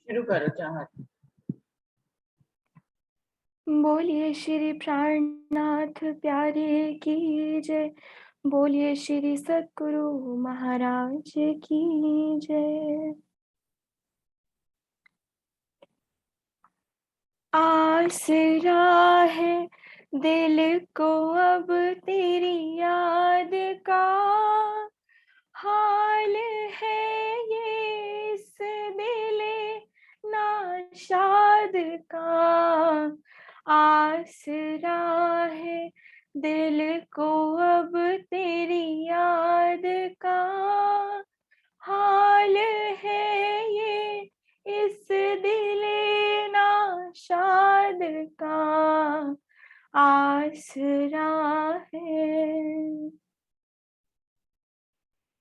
शुरू करो चाहत। बोलिए श्री प्राणनाथ प्यारे की जय। बोलिए श्री सद्गुरु महाराज की जय। आसरा है दिल को अब तेरी याद का, हाल है ये इस दिले नाशाद का। आसरा है दिल को अब तेरी याद का, हाल है ये इस दिले नाशाद का। आसरा है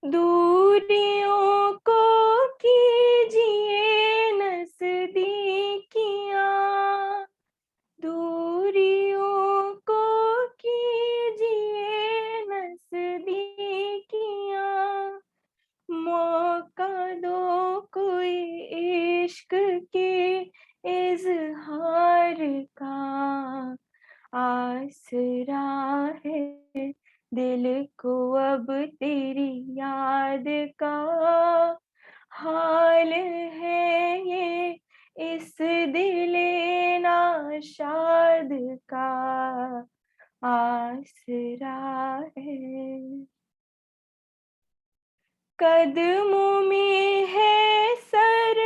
दूरियों को कीजिए नज़दीकियाँ, दूरियों को कीजिए नज़दीकियाँ। मौका दो कोई इश्क के इज़हार का। आसरा है दिल को अब तेरी याद का, हाल है ये इस दिले नाशाद का। आसरा है कदमों में है सर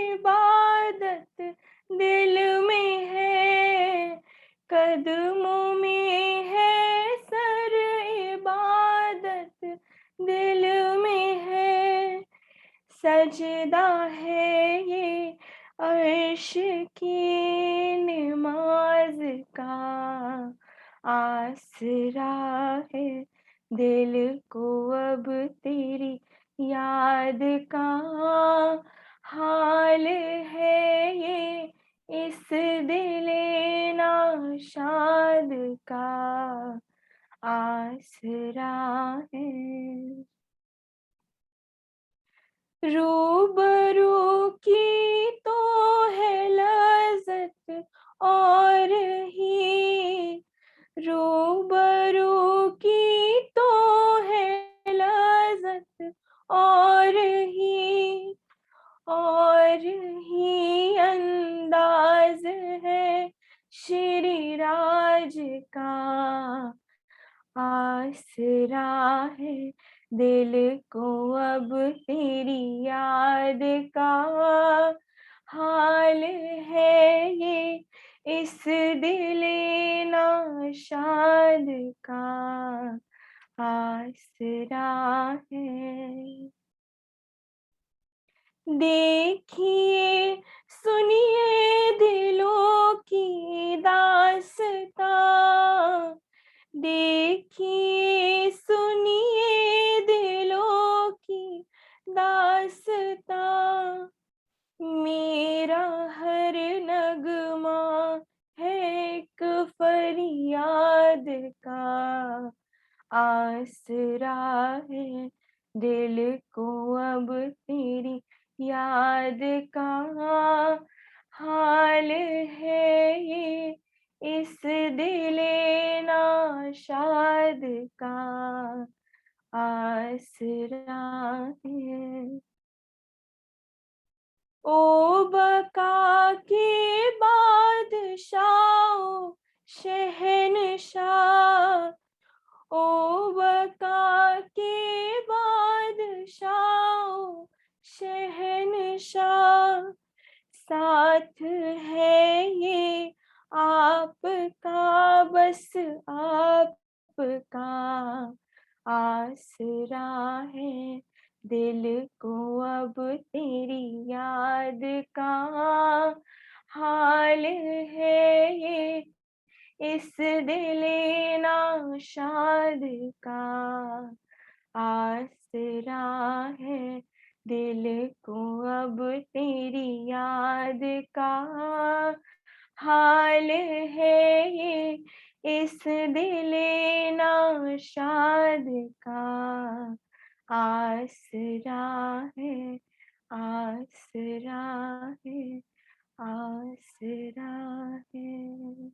इबादत, दिल में है कदमों में है सर इबादत, दिल में है सजदा है ये अर्श की नमाज का। आसरा है दिल को अब तेरी याद का, हाल है ये इस दिले नाशाद का। आसरा है रूबरू की तो है लज़्ज़त और ही, रूबरू की तो है लज़्ज़त और ही अंदाज़ है श्री राज का। आसरा है दिल को अब तेरी याद का, हाल है ये इस दिले नाशाद का। आसरा है देखिए सुनिए दिलों की दास्तां, देखिए सुनिए दिलों की दास्तां। मेरा हर नगमा है एक फरियाद का। आसरा है दिल को अब तेरी याद का, हाल है ये इस दिले नाशाद का। आसरा है ओ बका के बादशाह शहनशाह, ओ बका के बादशाह शहनशाह। साथ है ये आपका बस आपका। आसरा है दिल को अब तेरी याद का, हाल है ये इस दिले नाशाद का। आसरा है दिल को अब तेरी याद का, हाल है ये इस दिले नाशाद का। आसरा है आसरा है, आसरा है।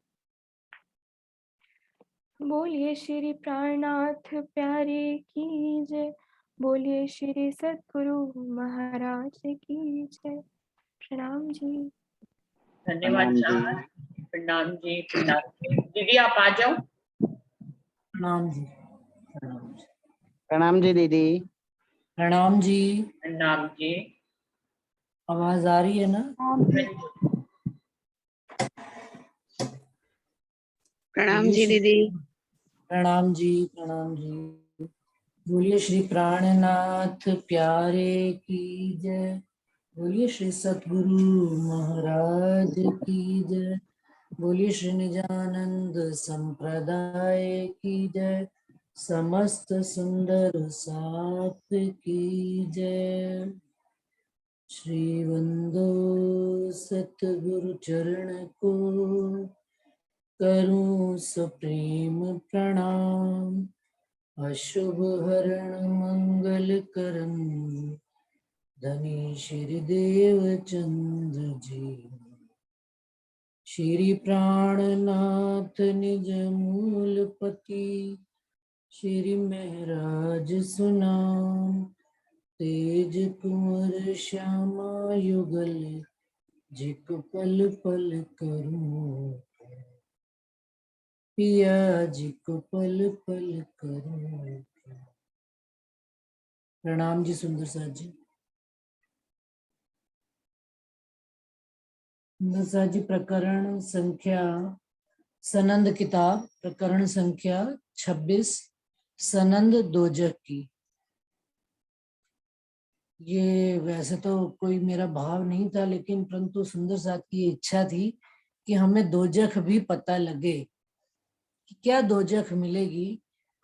बोलिए श्री प्राणनाथ प्यारे की जय, बोलिए श्री सद्गुरु महाराज की जय। प्रणाम जी। धन्यवाद चार। प्रणाम जी, प्रणाम जी। दीदी आप आ जाओ। प्रणाम जी। प्रणाम जी दीदी। प्रणाम जी। प्रणाम जी। आवाज आ रही है ना? प्रणाम जी दीदी। प्रणाम जी, प्रणाम जी। बोलिए श्री प्राणनाथ प्यारे की जय, बोलिए श्री सतगुरु महाराज की जय, बोलिए श्री निजानंद संप्रदाय की जय, समस्त सुंदर साथ की जय। श्री वंदो सतगुरु चरण को करूं सप्रेम प्रणाम, अशुभ हरण मंगल करन धनी श्री देव चंद जी। श्री प्राणनाथ निज मूलपति, श्री महराज सुनाम, तेज कुंवर श्यामा युगल, जिक पल पल करूं, पिया जिक पल पल करूं। प्रणाम जी सुंदर साथ जी। सुंदर साथ जी प्रकरण संख्या, सनंद किताब प्रकरण संख्या 26, सनंद दोजक की। ये वैसे तो कोई मेरा भाव नहीं था, लेकिन परंतु सुंदर साथ की इच्छा थी कि हमें दोजख भी पता लगे कि क्या दोजख मिलेगी,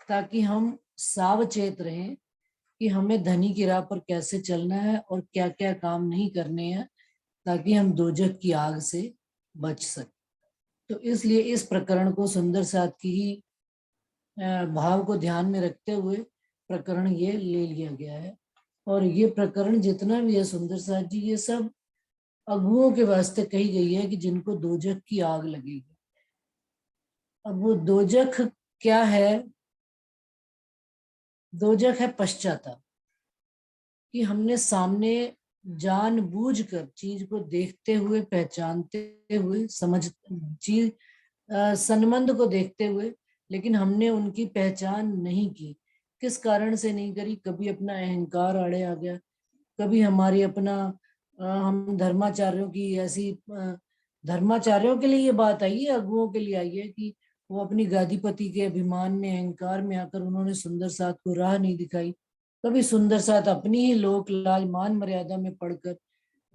ताकि हम सावचेत रहें कि हमें धनी की राह पर कैसे चलना है और क्या क्या काम नहीं करने हैं, ताकि हम दोजख की आग से बच सकें। तो इसलिए इस प्रकरण को सुंदर साथ की ही भाव को ध्यान में रखते हुए प्रकरण ये ले लिया गया है। और ये प्रकरण जितना भी है सुंदर साथ जी, ये सब अगुओं के वास्ते कही गई है कि जिनको दोजख की आग लगेगी। अब वो दोजख क्या है? दोजख है पश्चाताप, कि हमने सामने जानबूझकर चीज को देखते हुए, पहचानते हुए, समझ चीज संबंध को देखते हुए, लेकिन हमने उनकी पहचान नहीं की। किस कारण से नहीं करी? कभी अपना अहंकार आड़े आ गया, कभी हमारी अपना हम धर्माचार्यों की ऐसी धर्माचार्यों के लिए ये बात आई है, अगुओं के लिए आई है कि वो अपनी गादीपति के अभिमान में, अहंकार में आकर उन्होंने सुंदर साथ को राह नहीं दिखाई। कभी सुंदर साथ अपनी ही लोक लाज मान मर्यादा में पड़कर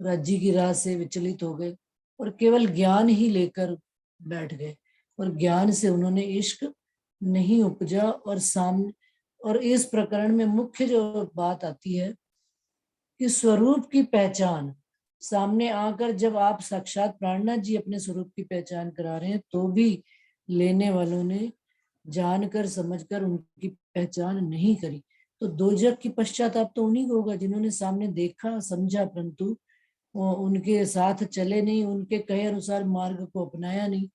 राज्य की राह से विचलित हो गए और केवल ज्ञान ही लेकर बैठ गए, और ज्ञान से उन्होंने इश्क नहीं उपजा। और सामने, और इस प्रकरण में मुख्य जो बात आती है कि स्वरूप की पहचान सामने आकर, जब आप साक्षात प्राणनाथ जी अपने स्वरूप की पहचान करा रहे हैं, तो भी लेने वालों ने जानकर समझकर उनकी पहचान नहीं करी। तो दोजख की पश्चाताप तो उन्हीं को होगा जिन्होंने सामने देखा, समझा, परंतु उनके साथ चले नहीं, उनके कहे अनुसार मार्ग को अपनाया नहीं।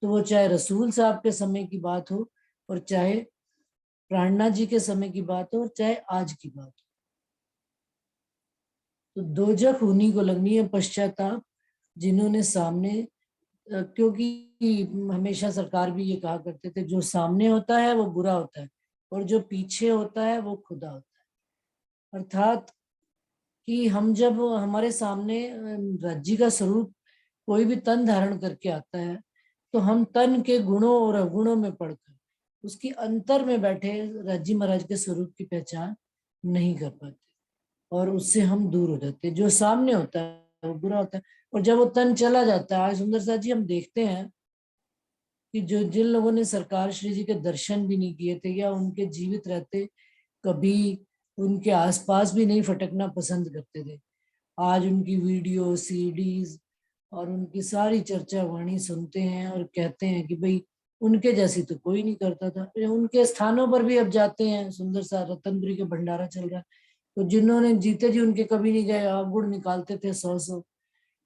तो वो चाहे रसूल साहब के समय की बात हो, और चाहे प्राणनाथ जी के समय की बात हो, और चाहे आज की बात हो, तो दोजख उन्हीं को लगनी है पश्चाताप, जिन्होंने सामने, क्योंकि हमेशा सरकार भी ये कहा करते थे, जो सामने होता है वो बुरा होता है और जो पीछे होता है वो खुदा होता है। अर्थात कि हम जब हमारे सामने राज्य का स्वरूप कोई भी तन धारण करके आता है, तो हम तन के गुणों और अवगुणों में पड़कर उसकी अंतर में बैठे राज्य महाराज के स्वरूप की पहचान नहीं कर पाते, और उससे हम दूर हो जाते हैं। जो सामने होता है वो बुरा होता है, और जब वो तन चला जाता है, आज सुंदर साथ जी हम देखते हैं कि जो जिन लोगों ने सरकार श्री जी के दर्शन भी नहीं किए थे, या उनके जीवित रहते कभी उनके आसपास भी नहीं फटकना पसंद करते थे, आज उनकी वीडियो, सीडीज और उनकी सारी चर्चा वाणी सुनते हैं और कहते हैं कि भाई उनके जैसी तो कोई नहीं करता था। उनके स्थानों पर भी अब जाते हैं, सुंदर सा रतनपुरी के भंडारा चल रहा है, तो जिन्होंने जीते जी उनके कभी नहीं गए, गुण निकालते थे 100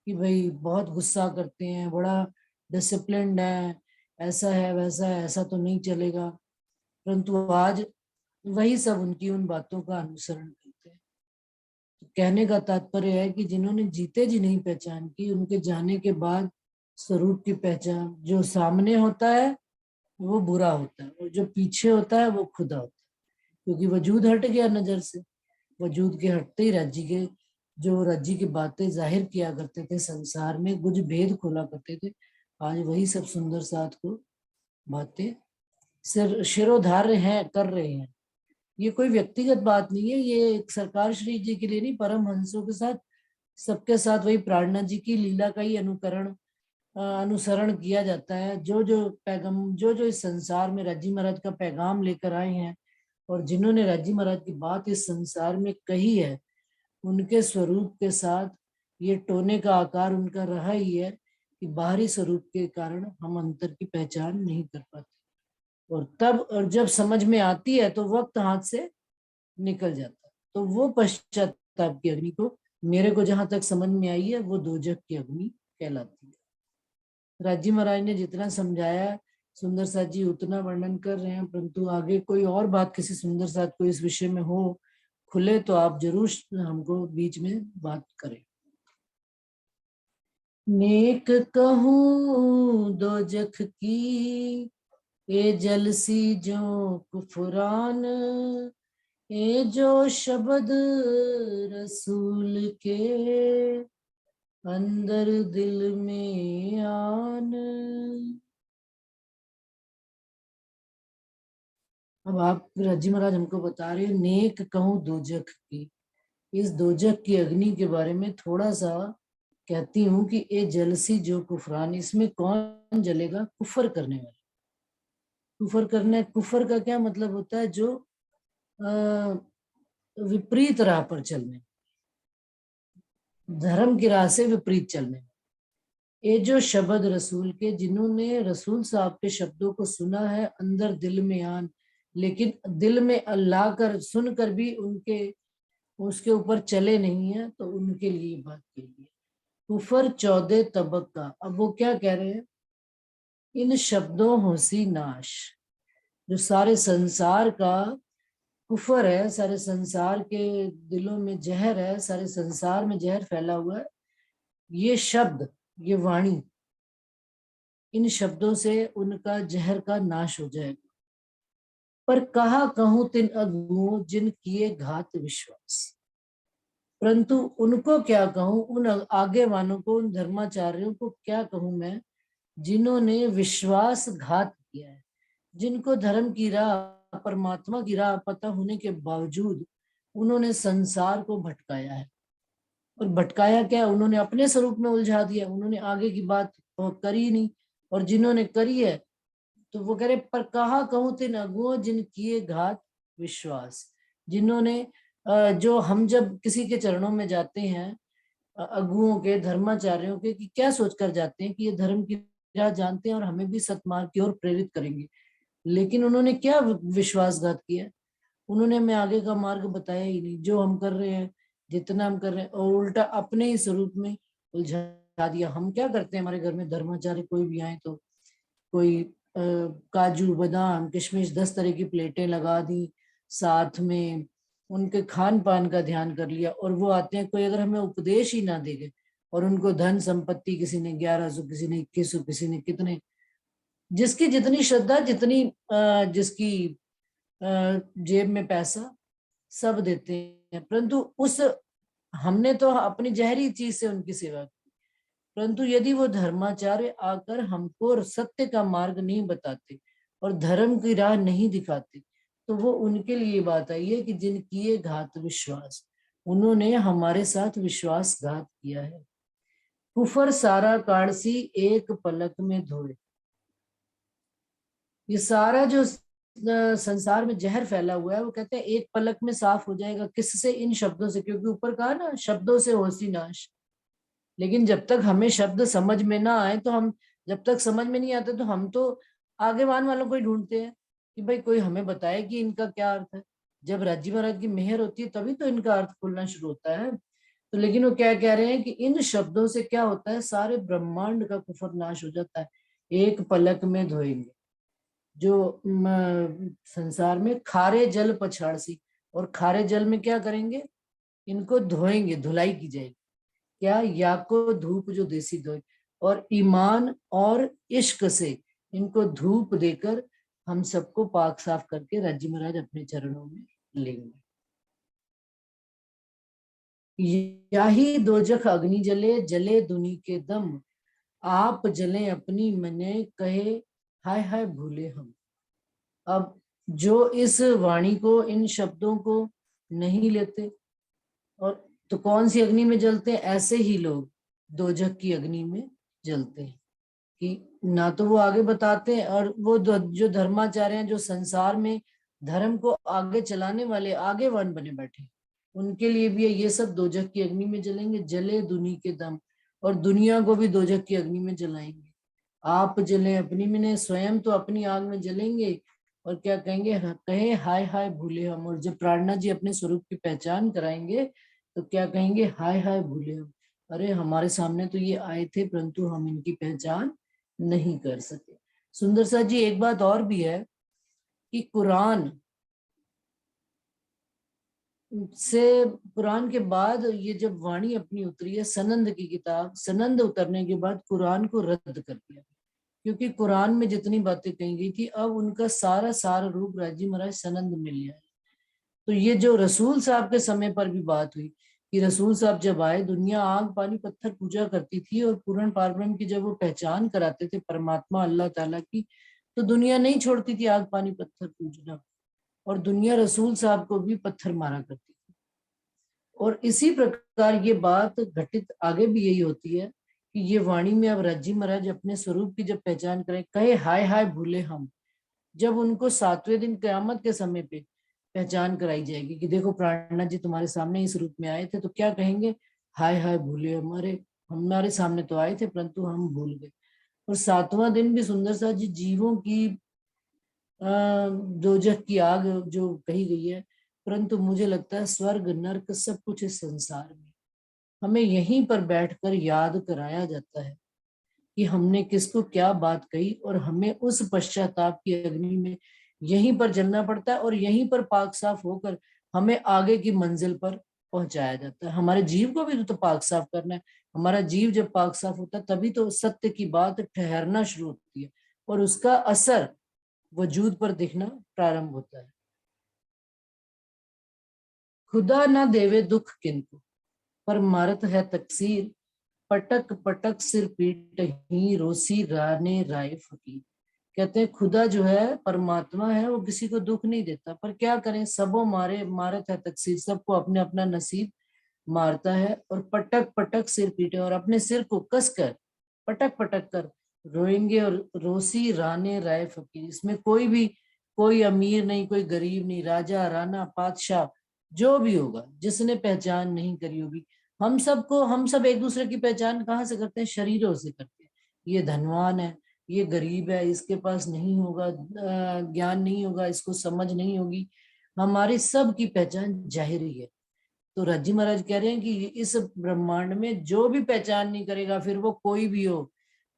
कि भाई बहुत गुस्सा करते हैं, बड़ा डिसिप्लिन्ड है, ऐसा है वैसा है, ऐसा तो नहीं चलेगा। परंतु आज वही सब उनकी उन बातों का अनुसरण करते हैं। तो कहने का तात्पर्य है कि जिन्होंने जीते जी नहीं पहचान की, उनके जाने के बाद स्वरूप की पहचान, जो सामने होता है वो बुरा होता है और जो पीछे होता है वो खुदा होता है, क्योंकि वजूद हट गया नजर से। वजूद के हटते ही राज्य के जो राज्य की बातें जाहिर किया करते थे संसार में, कुछ भेद खोला करते थे, आज वही सब सुंदर साथ को बातें शिरोधार्य हैं, कर रहे हैं। ये कोई व्यक्तिगत बात नहीं है, ये एक सरकार श्री जी के लिए नहीं, परम हंसों के साथ सबके साथ वही प्रार्थना जी की लीला का ही अनुसरण किया जाता है। जो जो पैगाम, जो जो इस संसार में राजी महाराज का पैगाम लेकर आए हैं और जिन्होंने राजी महाराज की बात इस संसार में कही है, उनके स्वरूप के साथ ये टोने का आकार उनका रहा ही है कि बाहरी स्वरूप के कारण हम अंतर की पहचान नहीं कर पाते। और जब समझ में आती है तो वक्त हाथ से निकल जाता है। तो वो पश्चाताप की अग्नि को, मेरे को जहां तक समझ में आई है, वो दोजख की अग्नि कहलाती है। राजी महाराज ने जितना समझाया, सुंदर साथ जी उतना वर्णन कर रहे हैं, परंतु आगे कोई और बात किसी सुंदर साथ को इस विषय में हो खुले तो आप जरूर हमको बीच में बात करें। नेक कहूँ दोजख की, ए जलसी जो कुफरान, ए जो शब्द रसूल के अंदर दिल में आन। अब आप राजी महाराज हमको बता रहे हैं, नेक कहूँ दोजख की। इस दोजख की अग्नि के बारे में थोड़ा सा कहती हूँ कि ए जलसी जो कुफरान, इसमें कौन जलेगा? कुफर करने वाले। कुफर करने, कुफर का क्या मतलब होता है? जो विपरीत राह पर चलने, धर्म की राह से विपरीत चलने। ये जो शब्द रसूल के, जिन्होंने रसूल साहब के शब्दों को सुना है, अंदर दिल में आन, लेकिन दिल में अल्लाह कर सुनकर भी उनके उसके ऊपर चले नहीं है, तो उनके लिए बात की है। कुफर 14 तबक का। अब वो क्या कह रहे हैं? इन शब्दों होसी नाश, जो सारे संसार का कुफर है, सारे संसार के दिलों में जहर है, सारे संसार में जहर फैला हुआ है, ये शब्द, ये वाणी, इन शब्दों से उनका जहर का नाश हो जाएगा। पर कहा कहूं तिन अगुओं जिन किए घात विश्वास, परंतु उनको क्या कहूं, उन आगे वालों को, उन धर्माचार्यों को क्या कहूं मैं, जिन्होंने विश्वासघात किया है, जिनको धर्म की राह, परमात्मा की राह पता होने के बावजूद उन्होंने संसार को भटकाया है। और भटकाया क्या? उन्होंने अपने स्वरूप में उलझा दिया, उन्होंने आगे की बात करी नहीं। और जिन्होंने करी है तो वो कह रहे, पर कहा कहूं तिन अगुओं जिन किए घात विश्वास, जिन्होंने जो हम जब किसी के चरणों में जाते हैं, अगुओं के, धर्माचार्यों के, कि क्या सोचकर जाते हैं कि ये धर्म की राह जानते हैं और हमें भी सत्मार्ग की ओर प्रेरित करेंगे, लेकिन उन्होंने क्या विश्वासघात किया? उन्होंने हमें आगे का मार्ग बताया ही नहीं। जो हम कर रहे हैं, जितना हम कर रहे हैं, और उल्टा अपने ही स्वरूप में उलझा दिया। हम क्या करते हैं, हमारे घर में धर्माचार्य कोई भी आए तो कोई काजू बादाम किशमिश 10 तरह की प्लेटें लगा दी, साथ में उनके खान पान का ध्यान कर लिया, और वो आते हैं, कोई अगर हमें उपदेश ही ना देगे, और उनको धन संपत्ति, किसी ने 1100, किसी ने 2100, किसी ने कितने, जिसकी जितनी श्रद्धा, जितनी जिसकी जेब में पैसा, सब देते हैं। परंतु उस हमने तो अपनी जहरी चीज से उनकी सेवा की। परंतु यदि वो धर्माचार्य आकर हमको सत्य का मार्ग नहीं बताते और धर्म की राह नहीं दिखाते, तो वो उनके लिए बात आई है कि जिन किए घात विश्वास, उन्होंने हमारे साथ विश्वासघात किया है। कुफर सारा काड़सी एक पलक में धोए। ये सारा जो संसार में जहर फैला हुआ है, वो कहते हैं एक पलक में साफ हो जाएगा। किससे? इन शब्दों से। क्योंकि ऊपर कहा ना, शब्दों से होसी नाश। लेकिन जब तक हमें शब्द समझ में ना आए, तो हम, जब तक समझ में नहीं आते तो हम तो आगे वालों को ही ढूंढते हैं कि भाई कोई हमें बताए कि इनका क्या अर्थ है। जब राज्य महाराज की मेहर होती है तभी तो इनका अर्थ खुलना शुरू होता है। तो लेकिन वो क्या कह रहे हैं कि इन शब्दों से क्या होता है, सारे ब्रह्मांड का कुफर नाश हो जाता है, एक पलक में धोएंगे। जो संसार में खारे जल पछाड़सी, और खारे जल में क्या करेंगे, इनको धोएंगे, धुलाई की जाएगी। क्या, या को धूप जो देसी धोए, और ईमान और इश्क से इनको धूप देकर हम सबको पाक साफ करके राज्य महाराज अपने चरणों में लेंगे। यही दोजख अग्नि जले, जले दुनी के दम, आप जले अपनी मने, कहे हाय हाय भूले हम। अब जो इस वाणी को, इन शब्दों को नहीं लेते, और तो कौन सी अग्नि में जलते हैं, ऐसे ही लोग दोजख की अग्नि में जलते हैं। कि ना तो वो आगे बताते हैं, और वो जो धर्माचार्य हैं, जो संसार में धर्म को आगे चलाने वाले आगेवान बने बैठे, उनके लिए भी ये सब दोजख की अग्नि में जलेंगे। जले दुनी के दम, और दुनिया को भी दोजख की अग्नि में जलाएंगे। आप जले अपनी में, स्वयं तो अपनी आग में जलेंगे, और क्या कहेंगे, कहे हाय हाय भूले हम। और जब प्रार्थना जी अपने स्वरूप की पहचान कराएंगे तो क्या कहेंगे, हाय हाय भूले हम, अरे हमारे सामने तो ये आए थे परंतु हम इनकी पहचान नहीं कर सके। सुंदर सा जी, एक बात और भी है कि कुरान के बाद ये जब वाणी अपनी उतरी है, सनंद की किताब, सनंद उतरने के बाद कुरान को रद्द कर दिया, क्योंकि कुरान में जितनी बातें कही गई थी अब उनका सारा सार रूप राजी महाराज सनंद मिल गया है। तो ये जो रसूल साहब के समय पर भी बात हुई कि रसूल साहब जब आए, दुनिया आग पानी पत्थर पूजा करती थी, और पूर्ण पारब्रह्म की जब वो पहचान कराते थे परमात्मा अल्लाह ताला की, तो दुनिया नहीं छोड़ती थी आग पानी पत्थर पूजना, और दुनिया रसूल साहब को भी पत्थर मारा करती थी। और इसी प्रकार ये बात घटित आगे भी यही होती है कि ये वाणी में अब राज्य महाराज अपने स्वरूप की जब पहचान करें, कहे हाय हाय भूले हम, जब उनको 7वें दिन कयामत के समय पे पहचान कराई जाएगी कि देखो प्राणनाथ जी तुम्हारे सामने इस रूप में आए थे, तो क्या कहेंगे, हाय हाय भूले हमारे सामने तो आए थे परंतु हम भूल गए। और 7वां दिन भी सुंदर सा जी जीवों की दोजख की आग जो कही गई है, परंतु मुझे लगता है स्वर्ग नर्क सब कुछ इस संसार में हमें यहीं पर बैठकर याद कराया जाता है कि हमने किसको क्या बात कही, और हमें उस पश्चाताप की अग्नि में यहीं पर जलना पड़ता है, और यहीं पर पाक साफ होकर हमें आगे की मंजिल पर पहुंचाया जाता है। हमारे जीव को भी तो पाक साफ करना है। हमारा जीव जब पाक साफ होता है तभी तो सत्य की बात ठहरना शुरू होती है, और उसका असर वजूद पर दिखना प्रारंभ होता है। खुदा ना देवे दुख किंतु, पर मारत है तकसीर, पटक पटक सिर पीट ही, रोसी राने राय फकीर। कहते हैं खुदा जो है, परमात्मा है, वो किसी को दुख नहीं देता, पर क्या करें, सबो मारे मारत है तकसीर, सबको अपने अपना नसीब मारता है। और पटक पटक सिर पीटे, और अपने सिर को कसकर पटक पटक कर रोएंगे। और रोसी राने राय फकीर, इसमें कोई अमीर नहीं, कोई गरीब नहीं, राजा राणा पातशाह जो भी होगा, जिसने पहचान नहीं करी होगी, हम सब एक दूसरे की पहचान कहाँ से करते हैं, शरीरों से करते हैं। ये धनवान है, ये गरीब है, इसके पास नहीं होगा ज्ञान, नहीं होगा, इसको समझ नहीं होगी, हमारी सब की पहचान जाहिरी है। तो राज्य महाराज कह रहे हैं कि इस ब्रह्मांड में जो भी पहचान नहीं करेगा, फिर वो कोई भी हो,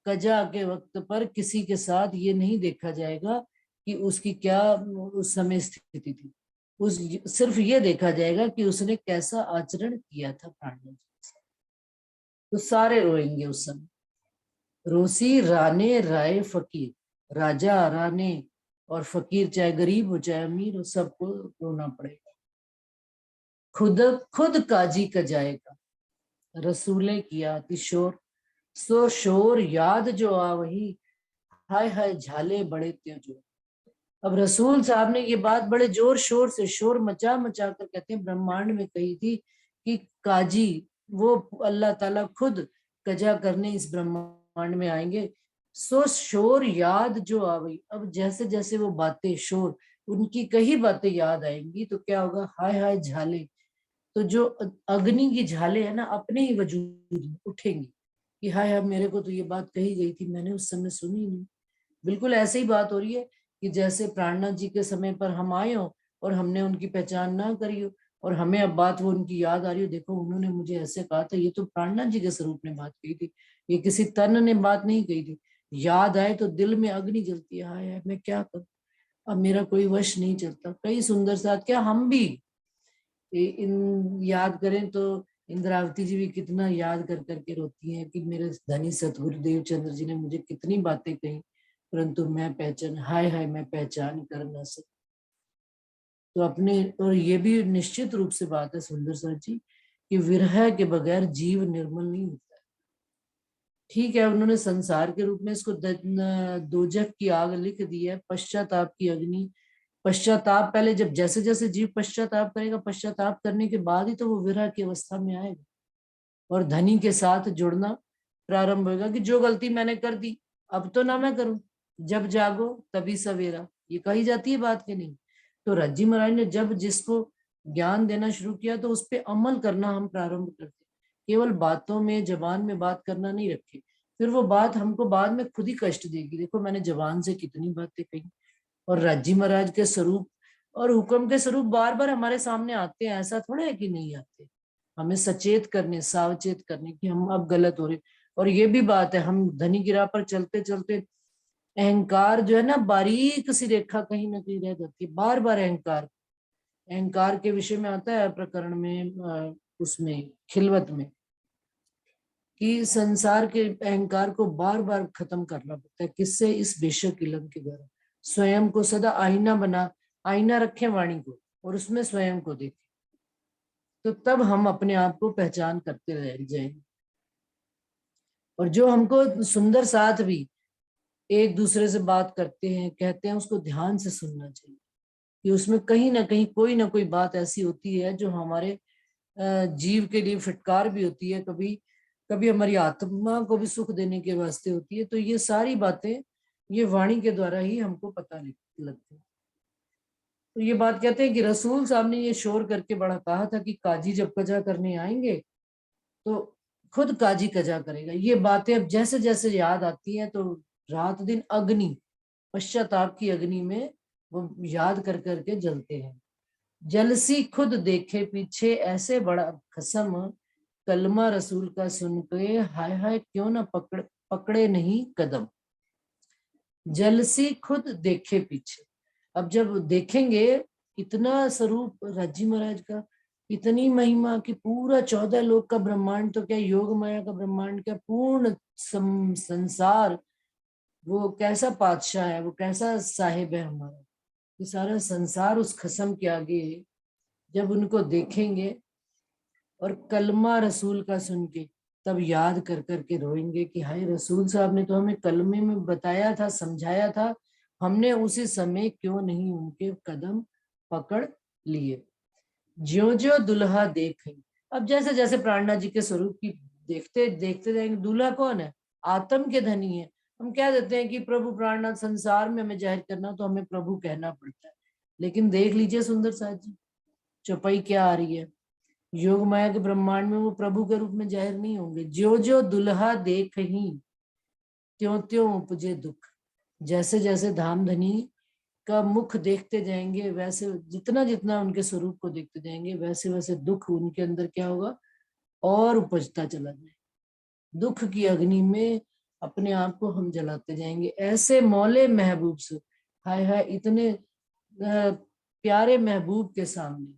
कजा के वक्त पर किसी के साथ ये नहीं देखा जाएगा कि उसकी क्या उस समय स्थिति थी, सिर्फ ये देखा जाएगा कि उसने कैसा आचरण किया था प्राणनाथ जी। तो सारे रोएंगे उस समय। रोसी राने राय फकीर, राजा राने और फकीर, चाहे गरीब हो चाहे अमीर हो, सबको रोना पड़ेगा। खुद काजी कजाएगा, रसूले किया अतिशोर, सो शोर याद जो आ वही, हाय हाय झाले बड़े त्योजो। अब रसूल साहब ने ये बात बड़े जोर शोर से, शोर मचा मचा कर कहते हैं ब्रह्मांड में कही थी कि काजी वो अल्लाह ताला खुद कजा करने इस ब्रह्मांड में आएंगे। सो शोर याद जो आ गई, अब जैसे जैसे वो बातें, शोर, उनकी कही बातें याद आएंगी तो क्या होगा, हाय हाय झाले, तो जो अग्नि की झाले है ना, अपने ही वजूद में उठेंगी कि हाय हाय मेरे को तो ये बात कही गई थी, मैंने उस समय सुनी नहीं। बिल्कुल ऐसे ही बात हो रही है कि जैसे प्राणनाथ जी के समय पर हम आए हो और हमने उनकी पहचान ना करी हो, और हमें अब बात वो उनकी याद आ रही हो, देखो उन्होंने मुझे ऐसे कहा था, ये तो प्राणनाथ जी के स्वरूप ने बात कही थी, ये किसी तन ने बात नहीं कही थी। याद आए तो दिल में अग्नि जलती है, हाय हाय मैं क्या करूं, अब मेरा कोई वश नहीं चलता। कई सुंदर साथ, क्या हम भी इन याद करें तो इंद्रावती जी भी कितना याद कर करके रोती हैं कि मेरे धनी सतगुरु देवचंद्र जी ने मुझे कितनी बातें कही, परंतु मैं पहचान, हाय हाय मैं पहचान कर न सकी। तो अपने, और ये भी निश्चित रूप से बात है सुंदर साथ जी कि विरह के बगैर जीव निर्मल नहीं होता है। ठीक है, उन्होंने संसार के रूप में इसको दोजख की आग लिख दी है, पश्चाताप की अग्नि। पश्चाताप पहले, जब जैसे जैसे जीव पश्चाताप करेगा, पश्चाताप करने के बाद ही तो वो विरह की अवस्था में आएगा और धनी के साथ जुड़ना प्रारंभ होगा कि जो गलती मैंने कर दी अब तो ना मैं करूं, जब जागो तभी सवेरा, ये कही जाती है बात के नहीं। तो रज्जी महाराज ने जब जिसको ज्ञान देना शुरू किया तो उस पर अमल करना हम प्रारंभ करते, केवल बातों में जबान में बात करना नहीं रखे, फिर वो बात हमको बाद में खुद ही कष्ट देगी। देखो मैंने जबान से कितनी बातें कही, और राजी महाराज के स्वरूप और हुक्म के स्वरूप बार बार हमारे सामने आते हैं, ऐसा थोड़ा है कि नहीं आते, हमें सचेत करने, सावचेत करने कि हम अब गलत हो रहे। और ये भी बात है, हम धनी गिरा पर चलते चलते अहंकार जो है ना, बारीक सी रेखा कहीं ना कहीं रह जाती है, बार बार अहंकार, अहंकार के विषय में आता है प्रकरण में, उसमें खिलवत में, कि संसार के अहंकार को बार बार खत्म करना पड़ता है। किससे? इस बेशक इलम के द्वारा। स्वयं को सदा आईना बना, आईना रखें वाणी को और उसमें स्वयं को देखें, तो तब हम अपने आप को पहचान करते रह जाएंगे। और जो हमको सुंदर साथ भी एक दूसरे से बात करते हैं, कहते हैं, उसको ध्यान से सुनना चाहिए कि उसमें कहीं ना कोई बात ऐसी होती है जो हमारे जीव के लिए फटकार भी होती है, कभी कभी हमारी आत्मा को भी सुख देने के वास्ते होती है। तो ये सारी बातें ये वाणी के द्वारा ही हमको पता लगती है। तो ये बात कहते हैं कि रसूल साहब ने ये शोर करके बड़ा कहा था कि काजी जब कजा करने आएंगे तो खुद काजी कजा करेगा। ये बातें अब जैसे जैसे याद आती हैं तो रात दिन अग्नि, पश्चाताप की अग्नि में वो याद कर करके जलते हैं। जलसी खुद देखे पीछे, ऐसे बड़ा खसम, कलमा रसूल का सुन के हाय हाय क्यों ना पकड़े नहीं कदम। जलसी खुद देखे पीछे, अब जब देखेंगे इतना स्वरूप राजी महाराज का, इतनी महिमा कि पूरा 14 लोक का ब्रह्मांड तो क्या, योग माया का ब्रह्मांड क्या, पूर्ण संसार, वो कैसा पातशाह है, वो कैसा साहिब है हमारा, ये सारा संसार उस खसम के आगे जब उनको देखेंगे और कलमा रसूल का सुन के तब याद कर करके रोएंगे कि हाय रसूल साहब ने तो हमें कलमे में बताया था, समझाया था, हमने उसी समय क्यों नहीं उनके कदम पकड़ लिए। ज्यो ज्यो दुल्हा देखें, अब जैसे जैसे प्राणनाथ जी के स्वरूप की देखते देखते जाएंगे। दूल्हा कौन है? आत्म के धनी है। हम कह देते हैं कि प्रभु प्राणनाथ, संसार में हमें जाहिर करना तो हमें प्रभु कहना पड़ता है, लेकिन देख लीजिए सुंदर साथ जी चौपाई क्या आ रही है, योग माया के ब्रह्मांड में वो प्रभु के रूप में जाहिर नहीं होंगे। जो जो दुल्हा देख ही त्यों त्यों उपजे दुख, जैसे जैसे धाम धनी का मुख देखते जाएंगे, वैसे जितना जितना उनके स्वरूप को देखते जाएंगे, वैसे वैसे दुख उनके अंदर क्या होगा, और उपजता चला जाए। दुख की अग्नि में अपने आप को हम जलाते जाएंगे। ऐसे मौले महबूब से, हाय हाय इतने प्यारे महबूब के सामने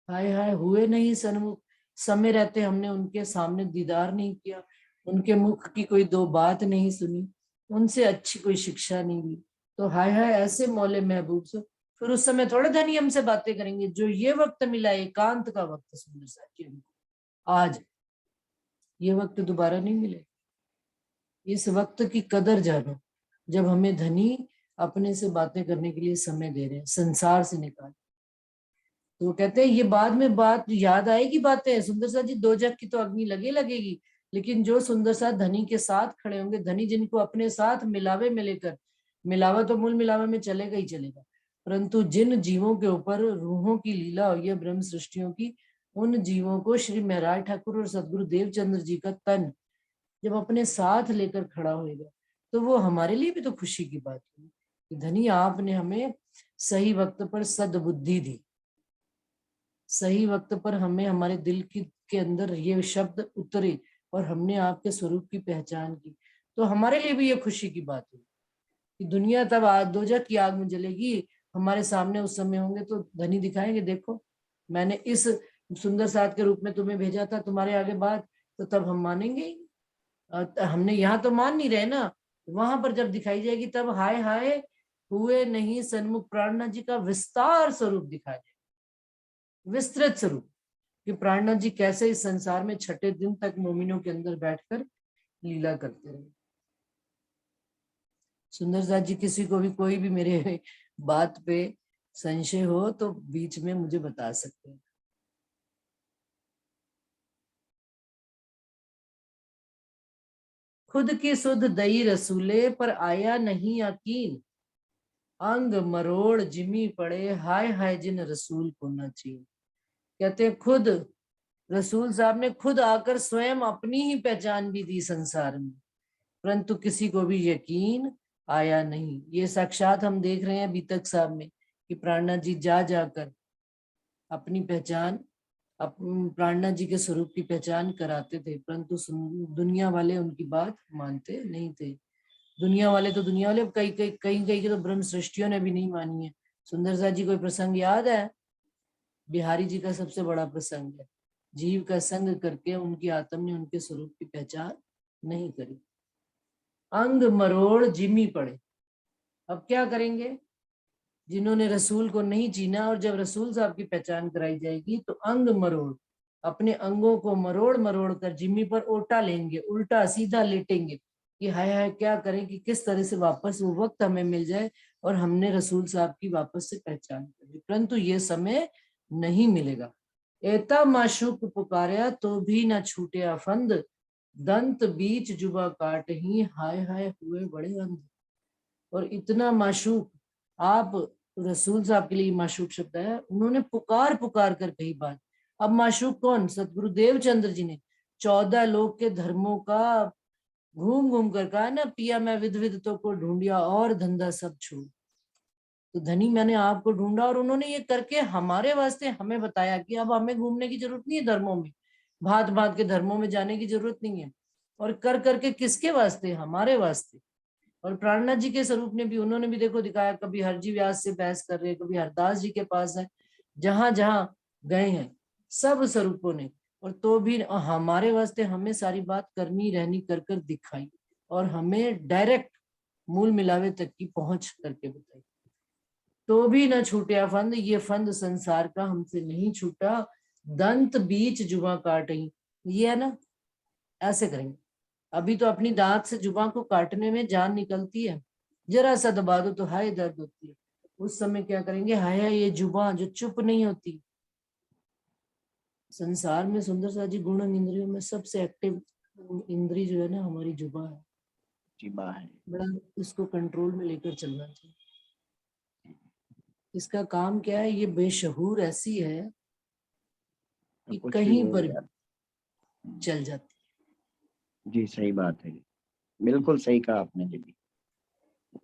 हाय हाय हुए नहीं सन्मुख, समय रहते हमने उनके सामने दीदार नहीं किया, उनके मुख की कोई दो बात नहीं सुनी, उनसे अच्छी कोई शिक्षा नहीं ली, तो हाय हाय ऐसे मौले महबूब से फिर उस समय थोड़े धनी हमसे बातें करेंगे। जो ये वक्त मिला एकांत का वक्त सुंदर साथी हमको आज, ये वक्त दोबारा नहीं मिले। इस वक्त की कदर जानो जब हमें धनी अपने से बातें करने के लिए समय दे रहे हैं, संसार से निकाल। तो वो कहते हैं ये बाद में बात याद आएगी, बातें सुंदर साथ जी, दो जग की तो अग्नि लगेगी, लेकिन जो सुंदर साथ धनी के साथ खड़े होंगे, धनी जिनको अपने साथ मिलावे में लेकर, मिलावा तो मूल मिलावे में चलेगा ही चलेगा, परंतु जिन जीवों के ऊपर रूहों की लीला हुई है ब्रह्म सृष्टियों की, उन जीवों को श्री महराज ठाकुर और सदगुरु देवचंद्र जी का तन जब अपने साथ लेकर खड़ा होएगा तो वो हमारे लिए भी तो खुशी की बात होगी कि धनी आपने हमें सही वक्त पर सद्बुद्धि दी, सही वक्त पर हमें हमारे दिल के अंदर ये शब्द उतरे और हमने आपके स्वरूप की पहचान की, तो हमारे लिए भी ये खुशी की बात है कि दुनिया तब दोजख की आग में जलेगी, हमारे सामने उस समय होंगे तो धनी दिखाएंगे, देखो मैंने इस सुंदर साथ के रूप में तुम्हें भेजा था तुम्हारे आगे बात, तो तब हम मानेंगे ही। हमने यहाँ तो मान नहीं रहे ना, वहां पर जब दिखाई जाएगी तब हाय हाय हुए नहीं सन्मुख प्राणनाथ जी का विस्तार स्वरूप दिखाया जाएगा, विस्तृत स्वरूप कि प्राणनाथ जी कैसे इस संसार में छठे दिन तक मोमिनों के अंदर बैठकर लीला करते रहे। सुंदर साथ जी, किसी को भी कोई भी मेरे बात पे संशय हो तो बीच में मुझे बता सकते हैं। खुद की सुध दई रसूले पर आया नहीं यकीन, अंग मरोड़ जिमी पड़े हाय हाय जिन रसूल को न चीन। कहते हैं खुद रसूल साहब ने खुद आकर स्वयं अपनी ही पहचान भी दी संसार में, परंतु किसी को भी यकीन आया नहीं। ये साक्षात हम देख रहे हैं बीतक साहब में कि प्राणनाथ जी जा जाकर अपनी पहचान प्राणनाथ जी के स्वरूप की पहचान कराते थे, परंतु दुनिया वाले उनकी बात मानते नहीं थे। दुनिया वाले कई कई के तो ब्रह्म सृष्टियों ने भी नहीं मानी है। सुंदर साथ जी कोई प्रसंग याद है? बिहारी जी का सबसे बड़ा प्रसंग है, जीव का संग करके उनकी आत्मा ने उनके स्वरूप की पहचान नहीं करी, अंग मरोड़ जिमी पड़े। अब क्या करेंगे? जिन्होंने रसूल को नहीं चीना और जब रसूल साहब की पहचान कराई जाएगी तो अंग मरोड़, अपने अंगों को मरोड़ मरोड़ कर जिम्मी पर ओटा लेंगे, उल्टा सीधा लेटेंगे कि हाय हाय क्या करें कि किस तरह से वापस वो वक्त हमें मिल जाए और हमने रसूल साहब की वापस से पहचान करी, परंतु ये समय नहीं मिलेगा। एता माशूक पुकारा तो भी न छूटे फंद, दंत बीच जुबा काट ही हाय हाय हुए बड़े अंध। और इतना माशूक, आप रसूल साहब के लिए माशूक शब्द है, उन्होंने पुकार पुकार कर कही बात। अब माशूक कौन? सतगुरु देवचंद्र जी ने 14 लोक के धर्मों का घूम घूम कर कहा ना, पिया मैं विध विधतों को ढूंढिया और धंधा सब छोड़। तो धनी मैंने आपको ढूंढा, और उन्होंने ये करके हमारे वास्ते हमें बताया कि अब हमें घूमने की जरूरत नहीं है धर्मों में, भांत भांत के धर्मों में जाने की जरूरत नहीं है। और कर करके किसके वास्ते? हमारे वास्ते। और प्राणनाथ जी के स्वरूप ने भी, उन्होंने भी देखो दिखाया, कभी हरजी व्यास से बहस कर रहे, कभी हरदास जी के पास है, जहां जहां गए हैं सब स्वरूपों ने, और तो भी हमारे वास्ते हमें सारी बात करनी रहनी कर कर दिखाई और हमें डायरेक्ट मूल मिलावे तक की पहुंच करके बताई। तो भी न छूटा फंद, ये फंद संसार का हमसे नहीं छूटा, दंत बीच जुबा काटी। ये है ना, ऐसे करेंगे। अभी तो अपनी दांत से जुबान को काटने में जान निकलती है, जरा सा दबा दो तो हाय दर्द होती है। उस समय क्या करेंगे? हाय हाय ये जुबान जो चुप नहीं होती। संसार में सुंदर सा जी गुण इंद्रियों में सबसे एक्टिव इंद्री जो है ना, हमारी जुबान है। जीवा है, बड़ा इसको कंट्रोल में लेकर चलना चाहिए। इसका काम क्या है? ये बेशहूर ऐसी है कि कुछ कहीं भी पर हो भी चल जाती है। जी सही बात है, बिल्कुल सही कहा आपने दीदी।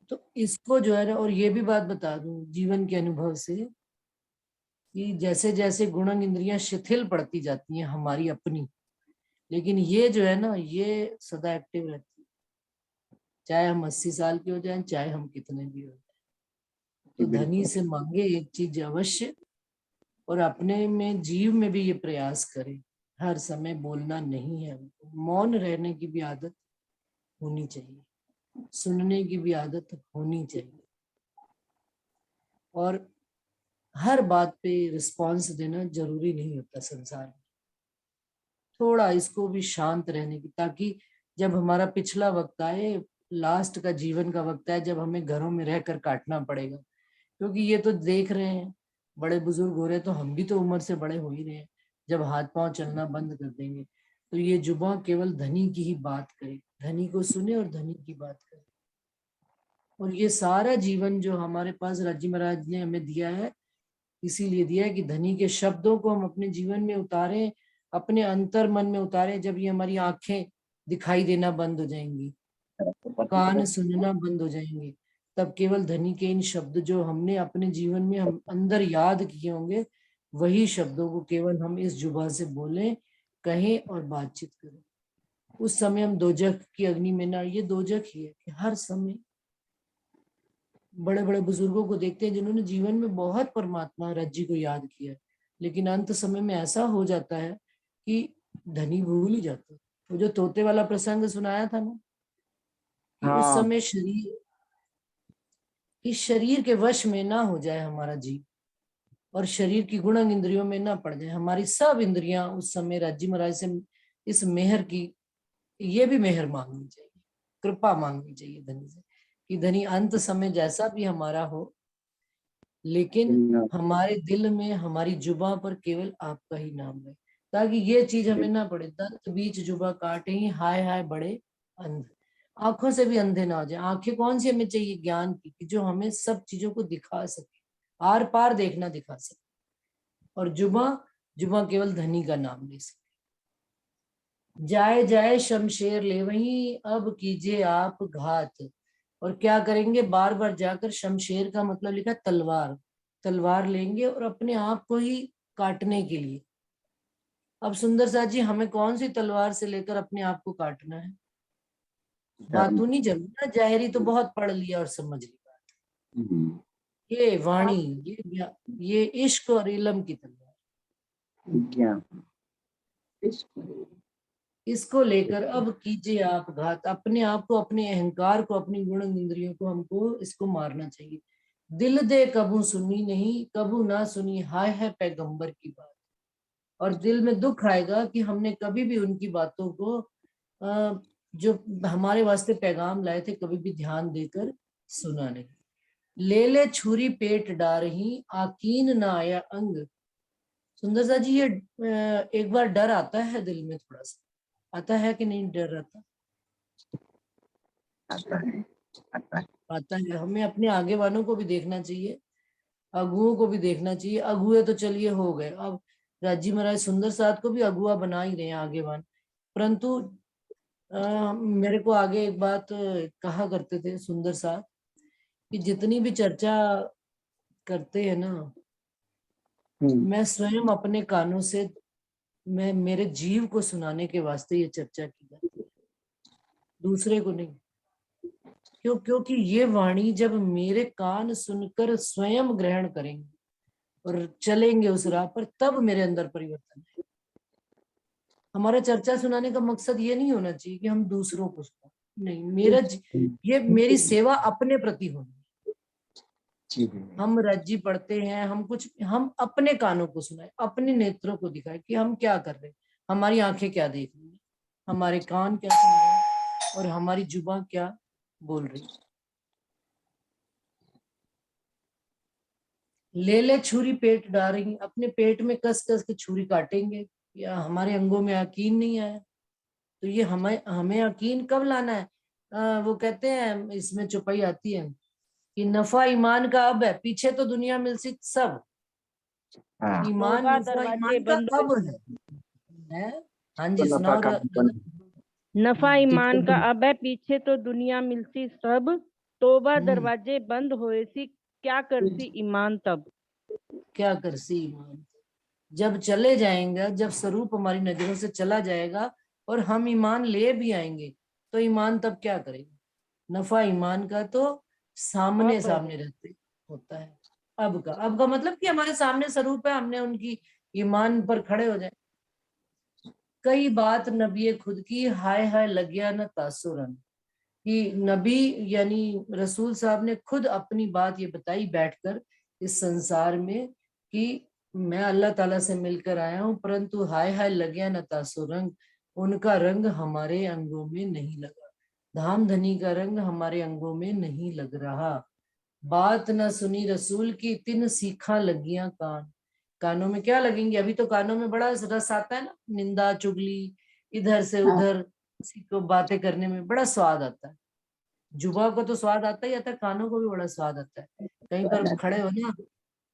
तो इसको जो है ना, और ये भी बात बता दूं जीवन के अनुभव से कि जैसे जैसे गुणन इंद्रियां शिथिल पड़ती जाती हैं हमारी अपनी, लेकिन ये जो है ना, ये सदा एक्टिव रहती है, चाहे हम 80 साल के हो जाएं, चाहे हम कितने भी हो जाएं। तो धनी से मांगे एक चीज अवश्य, और अपने में जीव में भी ये प्रयास करें, हर समय बोलना नहीं है, मौन रहने की भी आदत होनी चाहिए, सुनने की भी आदत होनी चाहिए, और हर बात पे रिस्पॉन्स देना जरूरी नहीं होता संसार में। थोड़ा इसको भी शांत रहने की, ताकि जब हमारा पिछला वक्त आए, लास्ट का जीवन का वक्त आए, जब हमें घरों में रहकर काटना पड़ेगा, क्योंकि ये तो देख रहे हैं बड़े बुजुर्ग हो रहे, तो हम भी तो उम्र से बड़े हो ही रहे हैं। जब हाथ पांव चलना बंद कर देंगे तो ये जुबान केवल धनी की ही बात करे, धनी को सुने और धनी की बात करे। और ये सारा जीवन जो हमारे पास राजी महाराज ने हमें दिया है, इसीलिए दिया है कि धनी के शब्दों को हम अपने जीवन में उतारें, अपने अंतर मन में उतारें। जब ये हमारी आंखें दिखाई देना बंद हो जाएंगी, कान सुनना बंद हो जाएंगे, तब केवल धनी के इन शब्द जो हमने अपने जीवन में हम अंदर याद किए होंगे, वही शब्दों को केवल हम इस जुबान से बोलें, कहें और बातचीत करें। उस समय हम दोजख की अग्नि में ना, ये दोजख ही है कि हर समय बड़े बड़े बुजुर्गों को देखते हैं जिन्होंने जीवन में बहुत परमात्मा रज्जी को याद किया है, लेकिन अंत समय में ऐसा हो जाता है कि धनी भूल ही जाते हैं। वो जो तोते वाला प्रसंग सुनाया था ना, कि उस हाँ समय इस शरीर के वश में ना हो जाए हमारा जीव, और शरीर की गुण इंद्रियों में ना पड़ जाए हमारी सब इंद्रियां। उस समय राज्य महाराज से इस मेहर की, ये भी मेहर मांगनी चाहिए, कृपा मांगनी चाहिए धनी से, कि धनी अंत समय जैसा भी हमारा हो, लेकिन हमारे दिल में, हमारी जुबां पर केवल आपका ही नाम रहे, ताकि ये चीज हमें ना पड़े, दंत बीच जुबा काटे ही हाय हाय बड़े अंध। आंखों से भी अंधे ना हो जाए। आंखें कौन सी हमें चाहिए? ज्ञान की, कि जो हमें सब चीजों को दिखा सके, आर पार देखना दिखा सके। और जुबा केवल धनी का नाम ले सके। जाए जाए शमशेर ले वहीं, अब कीजिए आप घात। और क्या करेंगे? बार बार जाकर, शमशेर का मतलब लिखा तलवार, तलवार लेंगे और अपने आप को ही काटने के लिए। अब सुंदर साथ जी, हमें कौन सी तलवार से लेकर अपने आप को काटना है? बातूं नहीं जरूर ना, जाहिरी तो बहुत पढ़ लिया और समझ लिया। ये वाणी, ये इश्क और इलम की तलवार, ज्ञान, इसको लेकर अब कीजिए आप घात। अपने आप को, अपने अहंकार को, अपनी गुण इंद्रियों को हमको इसको मारना चाहिए। दिल दे कबू सुनी नहीं, कबू ना सुनी हाय है पैगंबर की बात। और दिल में दुख आएगा कि हमने कभी भी उनकी बातों को, जो हमारे वास्ते पैगाम लाए थे, कभी भी ध्यान देकर सुना नहीं। ले ले छुरी पेट डारही, आकीन ना आया अंग। सुंदर सा जी, ये एक बार डर आता है दिल में, थोड़ा सा आता है कि नहीं? डर आता आता है, आता है। आता है। हमें अपने आगे वालों को भी देखना चाहिए, अगुओं को भी देखना चाहिए। अगुए तो चलिए हो गए, अब राजी महाराज सुंदर साथ को भी अगुआ बना ही रहे हैं, आगे वान। परंतु मेरे को आगे एक बात कहा करते थे सुंदर साथ, कि जितनी भी चर्चा करते हैं ना, मैं स्वयं अपने कानों से, मैं मेरे जीव को सुनाने के वास्ते ये चर्चा की जाती है, दूसरे को नहीं। क्योंकि ये वाणी जब मेरे कान सुनकर स्वयं ग्रहण करेंगे और चलेंगे उस राह पर, तब मेरे अंदर परिवर्तन है। हमारा चर्चा सुनाने का मकसद ये नहीं होना चाहिए कि हम दूसरों को सुनाएं, नहीं। ये मेरी सेवा अपने प्रति होनी। हम रज्जी पढ़ते हैं, हम अपने कानों को सुनाए, अपने नेत्रों को दिखाए कि हम क्या कर रहे हैं, हमारी आंखें क्या देख रही है, हमारे कान क्या सुन रहे हैं, और हमारी जुबान क्या बोल रही है। ले ले छुरी पेट डालेंगे, अपने पेट में कस कस के छुरी काटेंगे, या हमारे अंगों में यकीन नहीं आया तो ये हमें यकीन कब लाना है? वो कहते हैं, इसमें चौपाई आती है कि नफा ईमान का अब है, पीछे तो दुनिया मिल सी सब, ईमान नफा ईमान का अब है। हाँ जी, सुनाओ। नफा ईमान का अब है, पीछे तो दुनिया मिलती सब। तोबा दरवाजे बंद होए सी, क्या करसी ईमान तब। क्या करसी ईमान जब चले जाएंगे, जब स्वरूप हमारी नजरों से चला जाएगा और हम ईमान ले भी आएंगे, तो ईमान तब क्या करेगा? नफा ईमान का तो सामने सामने रहते होता है। अब का मतलब कि हमारे सामने स्वरूप है, हमने उनकी ईमान पर खड़े हो जाए। कई बात नबी खुद की, हाय हाय लग गया न तासुरन। कि नबी यानी रसूल साहब ने खुद अपनी बात ये बताई बैठकर इस संसार में, कि मैं अल्लाह ताला से मिलकर आया हूँ, परंतु हाय हाय लग गया न तासो रंग, उनका रंग हमारे अंगों में नहीं लगा। धाम धनी का रंग हमारे अंगों में नहीं लग रहा। बात न सुनी रसूल की, तिन सीखा लगियां कान। कानों में क्या लगेंगे? अभी तो कानों में बड़ा रस आता है ना, निंदा चुगली, इधर से उधर किसी को बातें करने में बड़ा स्वाद आता है। जुबा को तो स्वाद आता ही आता है, कानों को भी बड़ा स्वाद आता है। कहीं पर खड़े हो ना,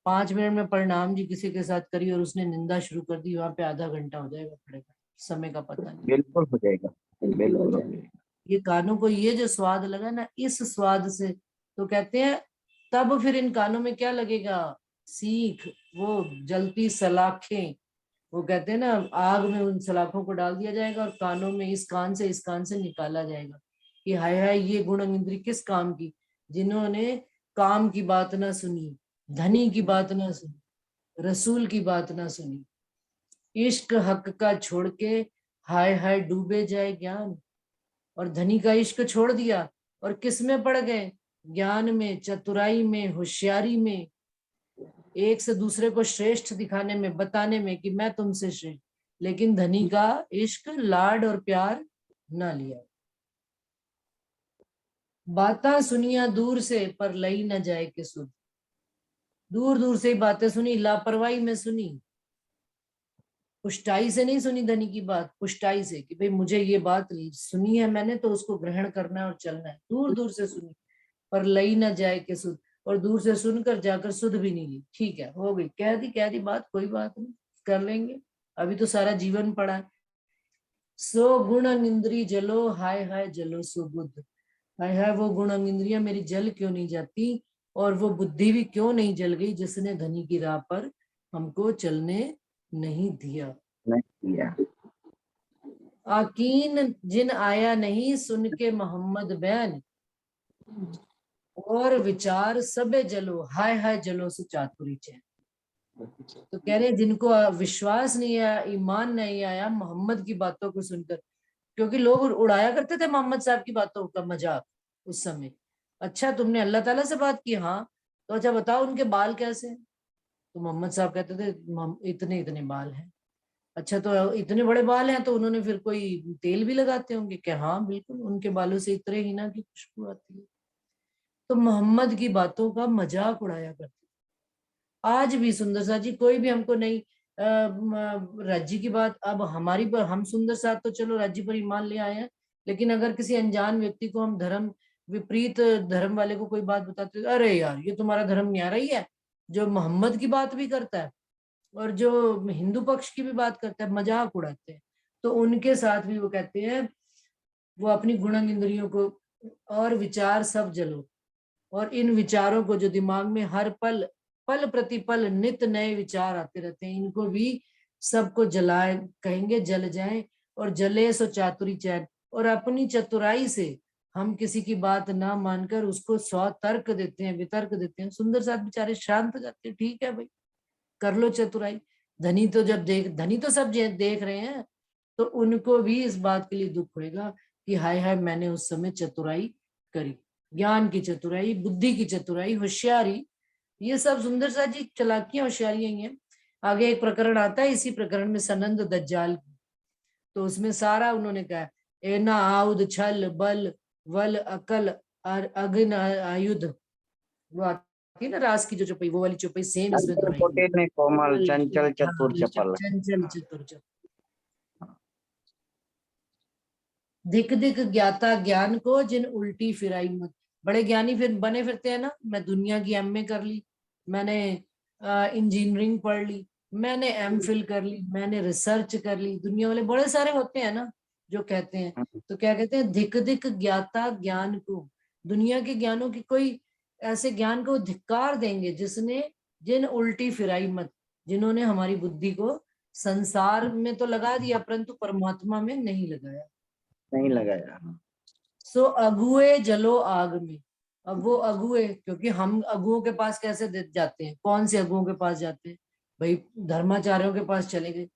5 मिनट में प्रणाम जी किसी के साथ करी और उसने निंदा शुरू कर दी, वहां पे आधा घंटा हो जाएगा खड़े, समय का पता नहीं। बिल्कुल हो जाएगा, बिल्कुल हो जाएगा। ये कानों को ये जो स्वाद लगा ना, इस स्वाद से तो कहते हैं तब फिर इन कानों में क्या लगेगा, सीख, वो जलती सलाखें, वो कहते हैं ना आग में उन सलाखों को डाल दिया जाएगा और कानों में इस कान से निकाला जाएगा कि हाय हाय ये गुण इंद्री किस काम की, जिन्होंने काम की बात ना सुनी, धनी की बात ना सुनी, रसूल की बात ना सुनी, इश्क हक का छोड़ के हाय हाय डूबे जाए ज्ञान, और धनी का इश्क छोड़ दिया और किस में पड़ गए, ज्ञान में, चतुराई में, होशियारी में, एक से दूसरे को श्रेष्ठ दिखाने में, बताने में कि मैं तुमसे श्रेष्ठ, लेकिन धनी का इश्क लाड और प्यार ना लिया। बातें सुनिया दूर से पर लई न जाए के सुध, दूर दूर से ही बातें सुनी, लापरवाही में सुनी, पुष्टाई से नहीं सुनी धनी की बात, पुष्टाई से कि भाई मुझे ये बात सुनी है मैंने तो उसको ग्रहण करना है और चलना है, दूर दूर से सुनी पर लई न जाए के सुध, और दूर से सुनकर जाकर सुध भी नहीं ली। ठीक है हो गई, कह दी बात, कोई बात नहीं, कर लेंगे, अभी तो सारा जीवन पड़ा है। सो गुण इंद्री जलो हाय हाय जलो सो बुद्ध, हाय हाय वो गुण इंद्रियां मेरी जल क्यों नहीं जाती और वो बुद्धि भी क्यों नहीं जल गई जिसने धनी की राह पर हमको चलने नहीं दिया। नहीं किया। आकीन जिन आया नहीं सुन के मोहम्मद बैन, और विचार सबे जलो हाय हाय जलो से चातुरी चैन। तो कह रहे जिनको विश्वास नहीं आया, ईमान नहीं आया मोहम्मद की बातों को सुनकर, क्योंकि लोग उड़ाया करते थे मोहम्मद साहब की बातों का मजाक उस समय। अच्छा तुमने अल्लाह ताला से बात की, हाँ तो अच्छा बताओ उनके बाल कैसे हैं, तो मोहम्मद साहब कहते थे इतने इतने बाल हैं। अच्छा तो इतने बड़े बाल हैं तो उन्होंने फिर कोई तेल भी लगाते होंगे क्या, हाँ बिल्कुल उनके बालों से इतने हिना की खुशबू आती है। तो मोहम्मद की बातों का मजाक उड़ाया करते। आज भी सुंदर साथ जी कोई भी हमको नहीं राज्य की बात, अब हमारी पर हम सुंदर साथ तो चलो राज्य पर ईमान ले आए हैं, लेकिन अगर किसी अनजान व्यक्ति को हम धर्म विपरीत धर्म वाले को कोई बात बताते, अरे यार ये तुम्हारा धर्म न्यारा ही है, जो मोहम्मद की बात भी करता है और जो हिंदू पक्ष की भी बात करता है, मजाक उड़ाते हैं। तो उनके साथ भी वो कहते हैं वो अपनी गुणन इंद्रियों को और विचार सब जलो, और इन विचारों को जो दिमाग में हर पल पल प्रतिपल नित नए विचार आते रहते हैं, इनको भी सबको जलाए, कहेंगे जल जाएं, और जले सो चातुरी चैन, और अपनी चतुराई से हम किसी की बात ना मानकर उसको सौ तर्क देते हैं, वितर्क देते हैं। सुंदर साथ बेचारे शांत हो जाते हैं, ठीक है भाई कर लो चतुराई। धनी तो धनी तो सब देख रहे हैं, तो उनको भी इस बात के लिए दुख होएगा कि हाय हाय मैंने उस समय चतुराई करी, ज्ञान की चतुराई, बुद्धि की चतुराई, होशियारी, ये सब सुंदर सा जी चालाकियां होशियारियां ही हैं। आगे एक प्रकरण आता है, इसी प्रकरण में सनंद दज्जाल, तो उसमें सारा उन्होंने कहा एना आउद छल बल वल अकल अग्न आयुध, वो आती है ना रास की जो चौपाई, वो वाली चौपाई सेम इसमें कोटे ने कोमल चंचल चतुर चपल। चंचल चतुर चपल। धिक धिक ज्ञाता ज्ञान को जिन उल्टी फिराई मत, बड़े ज्ञानी फिर बने फिरते हैं ना, मैं दुनिया की एमए कर ली, मैंने इंजीनियरिंग पढ़ ली, मैंने एमफिल कर ली, मैंने रिसर्च कर ली, दुनिया वाले बड़े सारे होते हैं ना जो कहते हैं, तो क्या कहते हैं धिक धिक ज्ञाता ज्ञान को, दुनिया के ज्ञानों की कोई ऐसे ज्ञान को धिक्कार देंगे जिसने जिन उल्टी फिराई मत, जिन्होंने हमारी बुद्धि को संसार में तो लगा दिया परंतु परमात्मा में नहीं लगाया, नहीं लगाया। सो अगुए जलो आग में। अब वो अगुए, क्योंकि हम अगुओं के पास कैसे जाते हैं, कौन से अगुओं के पास जाते हैं भाई, धर्माचार्यों के पास चले गए,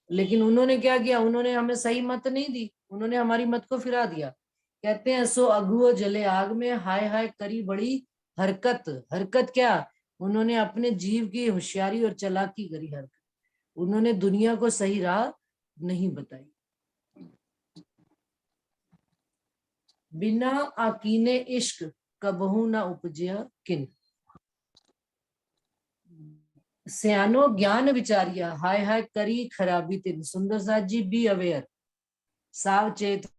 लेकिन उन्होंने क्या किया, उन्होंने हमें सही मत नहीं दी, उन्होंने हमारी मत को फिरा दिया। कहते हैं सो अगुओ जले आग में, हाय हाय करी बड़ी हरकत, हरकत क्या, उन्होंने अपने जीव की होशियारी और चालाकी करी हरकत, उन्होंने दुनिया को सही राह नहीं बताई। बिना आकीने इश्क कबहू न उपजया किन, सियानो ज्ञान विचारिया हाय हाय करी खराबी तिन। सुंदर साथ जी बी अवेयर, सावचेत